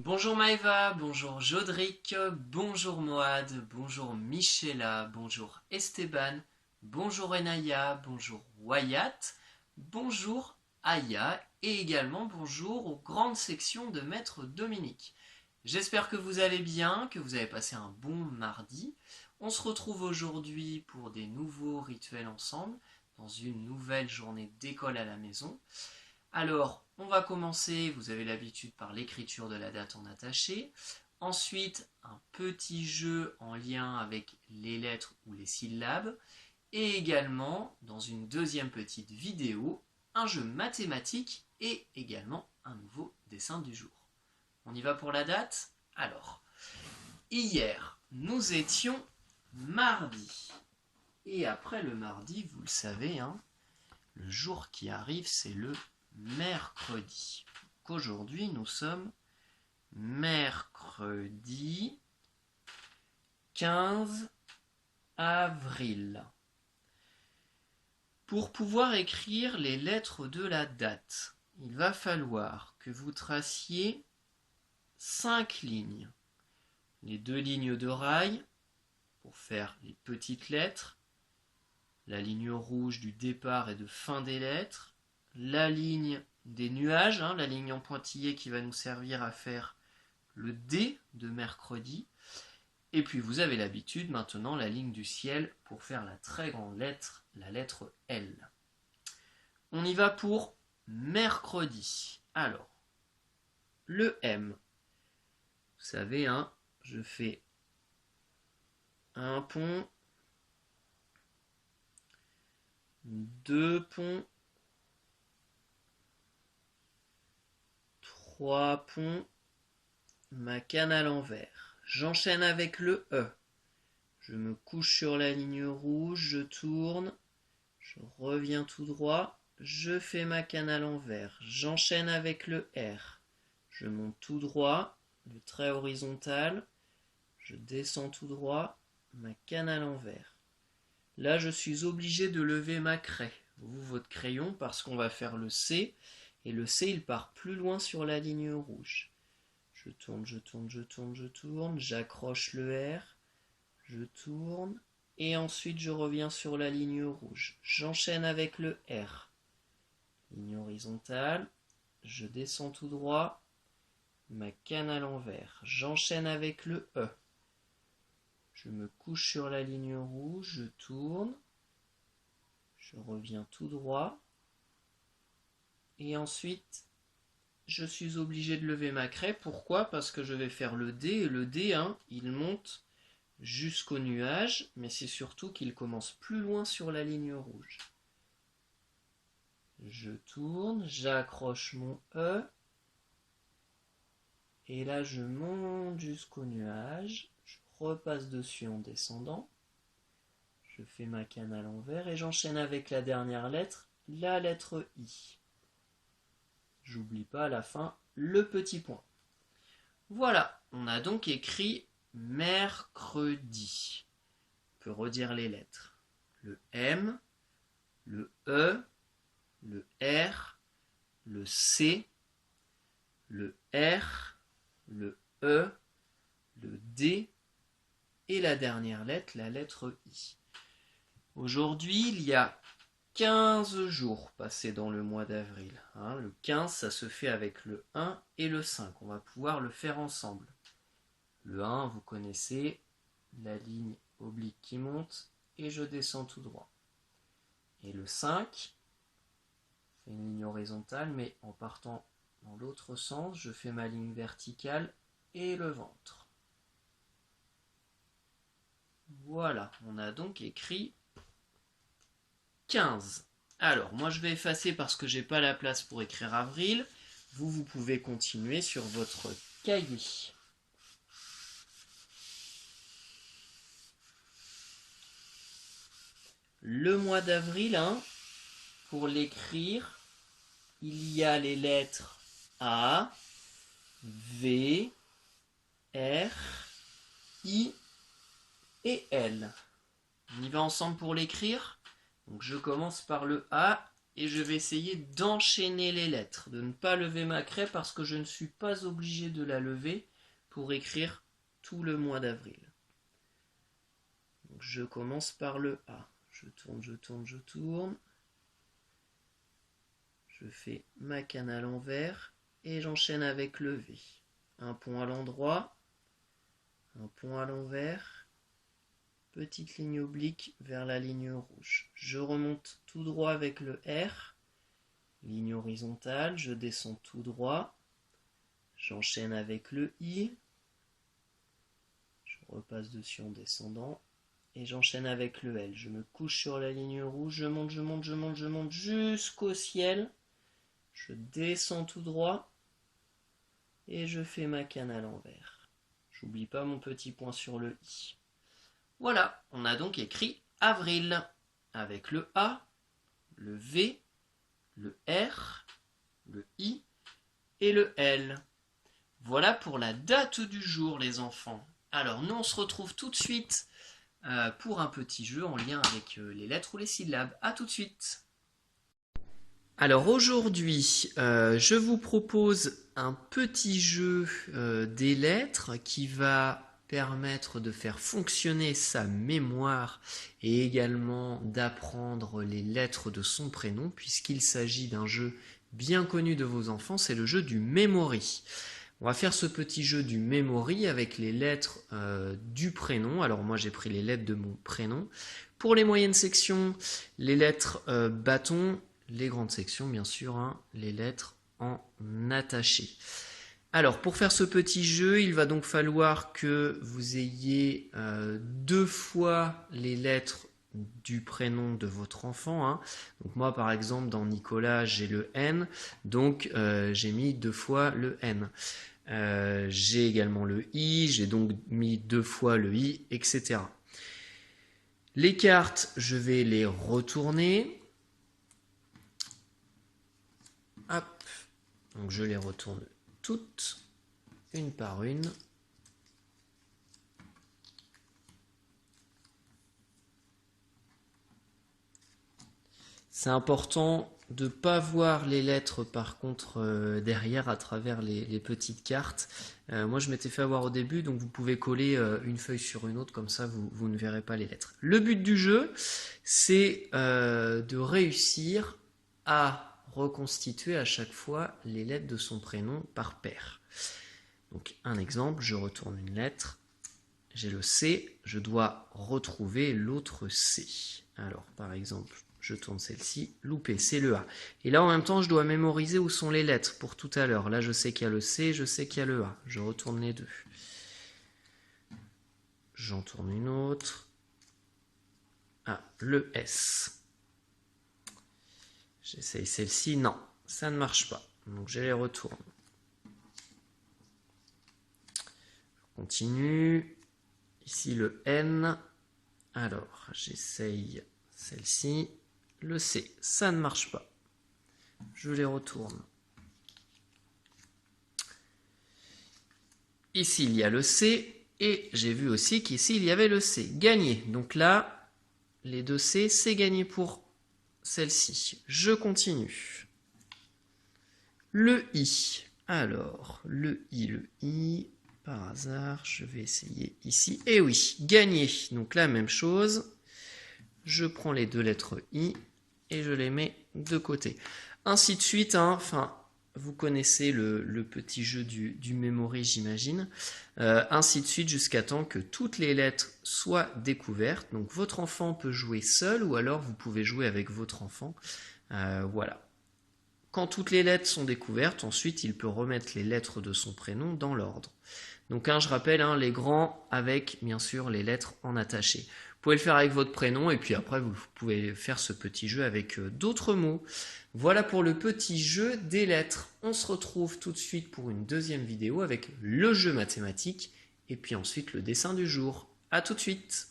Bonjour Maëva, bonjour Jodric, bonjour Moad, bonjour Michela, bonjour Esteban, bonjour Enaya, bonjour Wyatt, bonjour Aya et également bonjour aux grandes sections de Maître Dominique. J'espère que vous allez bien, que vous avez passé un bon mardi. On se retrouve aujourd'hui pour des nouveaux rituels ensemble, dans une nouvelle journée d'école à la maison. Alors, on va commencer, vous avez l'habitude, par l'écriture de la date en attaché. Ensuite, un petit jeu en lien avec les lettres ou les syllabes. Et également, dans une deuxième petite vidéo, un jeu mathématique et également un nouveau dessin du jour. On y va pour la date? Alors, hier, nous étions mardi. Et après le mardi, vous le savez, hein, le jour qui arrive, c'est le mercredi. Qu'aujourd'hui, nous sommes mercredi 15 avril. Pour pouvoir écrire les lettres de la date, il va falloir que vous traciez 5 lignes. Les 2 lignes de rail pour faire les petites lettres, la ligne rouge du départ et de fin des lettres, la ligne des nuages, la ligne en pointillé qui va nous servir à faire le D de mercredi. Et puis vous avez l'habitude maintenant la ligne du ciel pour faire la très grande lettre, la lettre L. On y va pour mercredi. Alors, le M. Vous savez, je fais un pont, 2 ponts, 3 ponts, ma canne à l'envers. J'enchaîne avec le E. Je me couche sur la ligne rouge, je tourne, je reviens tout droit, je fais ma canne à l'envers. J'enchaîne avec le R. Je monte tout droit, le trait horizontal, je descends tout droit, ma canne à l'envers. Là, je suis obligé de lever ma craie, vous votre crayon, parce qu'on va faire le C, et le C, il part plus loin sur la ligne rouge. Je tourne, je tourne, je tourne, je tourne, j'accroche le R, je tourne, et ensuite je reviens sur la ligne rouge. J'enchaîne avec le R. Ligne horizontale, je descends tout droit, ma canne à l'envers. J'enchaîne avec le E. Je me couche sur la ligne rouge, je tourne, je reviens tout droit, et ensuite je suis obligé de lever ma craie. Pourquoi? Parce que je vais faire le D, et le D, il monte jusqu'au nuage, mais c'est surtout qu'il commence plus loin sur la ligne rouge. Je tourne, j'accroche mon E, et là je monte jusqu'au nuage, je repasse dessus en descendant, je fais ma canne à l'envers et j'enchaîne avec la dernière lettre, la lettre I. J'oublie pas à la fin le petit point. Voilà, on a donc écrit mercredi. On peut redire les lettres. Le M, le E, le R, le C, le R, le E, le D et la dernière lettre, la lettre I. Aujourd'hui, il y a 15 jours passés dans le mois d'avril. Le 15, ça se fait avec le 1 et le 5. On va pouvoir le faire ensemble. Le 1, vous connaissez, la ligne oblique qui monte et je descends tout droit. Et le 5, c'est une ligne horizontale, mais en partant dans l'autre sens, je fais ma ligne verticale et le ventre. Voilà, on a donc écrit 15. Alors, moi je vais effacer parce que j'ai pas la place pour écrire avril. Vous pouvez continuer sur votre cahier. Le mois d'avril, pour l'écrire, il y a les lettres A, V, R, I et L. On y va ensemble pour l'écrire. Donc je commence par le A et je vais essayer d'enchaîner les lettres, de ne pas lever ma craie parce que je ne suis pas obligé de la lever pour écrire tout le mois d'avril. Donc je commence par le A. Je tourne, je tourne, je tourne. Je fais ma canne à l'envers et j'enchaîne avec le V. Un pont à l'endroit, un pont à l'envers, petite ligne oblique vers la ligne rouge. Je remonte tout droit avec le R, ligne horizontale, je descends tout droit, j'enchaîne avec le I, je repasse dessus en descendant, et j'enchaîne avec le L. Je me couche sur la ligne rouge, je monte, je monte, je monte, je monte jusqu'au ciel, je descends tout droit, et je fais ma canne à l'envers. J'oublie pas mon petit point sur le I. Voilà, on a donc écrit avril, avec le A, le V, le R, le I et le L. Voilà pour la date du jour, les enfants. Alors, nous, on se retrouve tout de suite pour un petit jeu en lien avec les lettres ou les syllabes. A tout de suite. Alors, aujourd'hui, je vous propose un petit jeu des lettres qui va permettre de faire fonctionner sa mémoire et également d'apprendre les lettres de son prénom, puisqu'il s'agit d'un jeu bien connu de vos enfants, c'est le jeu du memory. On va faire ce petit jeu du memory avec les lettres du prénom. Alors moi j'ai pris les lettres de mon prénom. Pour les moyennes sections, les lettres bâton, les grandes sections bien sûr, hein, les lettres en attaché. Alors, pour faire ce petit jeu, il va donc falloir que vous ayez 2 fois les lettres du prénom de votre enfant. Hein. Donc moi, par exemple, dans Nicolas, j'ai le N, donc j'ai mis 2 fois le N. J'ai également le I, j'ai donc mis 2 fois le I, etc. Les cartes, je vais les retourner. Hop, donc je les retourne toutes, une par une. C'est important de ne pas voir les lettres par contre derrière à travers les petites cartes. Moi je m'étais fait avoir au début, donc vous pouvez coller une feuille sur une autre, comme ça vous ne verrez pas les lettres. Le but du jeu, c'est de réussir à reconstituer à chaque fois les lettres de son prénom par paire. Donc un exemple, je retourne une lettre, j'ai le C, je dois retrouver l'autre C. Alors par exemple, je tourne celle-ci, loupé, c'est le A. Et là en même temps, je dois mémoriser où sont les lettres pour tout à l'heure. Là je sais qu'il y a le C, je sais qu'il y a le A. Je retourne les deux. J'en tourne une autre. Ah, le S. J'essaye celle-ci, non, ça ne marche pas. Donc je les retourne. Je continue. Ici le N. Alors, j'essaye celle-ci. Le C, ça ne marche pas. Je les retourne. Ici, il y a le C. Et j'ai vu aussi qu'ici, il y avait le C. Gagné. Donc là, les deux C, c'est gagné pour celle-ci. Je continue. Le I. Alors, le I, par hasard, je vais essayer ici. Et oui, gagné. Donc la même chose. Je prends les deux lettres I et je les mets de côté. Ainsi de suite, hein, enfin, vous connaissez le petit jeu du memory, j'imagine. Ainsi de suite jusqu'à temps que toutes les lettres soient découvertes. Donc votre enfant peut jouer seul ou alors vous pouvez jouer avec votre enfant. Voilà. Quand toutes les lettres sont découvertes, ensuite il peut remettre les lettres de son prénom dans l'ordre. Donc je rappelle, hein, les grands avec bien sûr les lettres en attaché. Vous pouvez le faire avec votre prénom et puis après vous pouvez faire ce petit jeu avec d'autres mots. Voilà pour le petit jeu des lettres. On se retrouve tout de suite pour une deuxième vidéo avec le jeu mathématique et puis ensuite le dessin du jour. À tout de suite.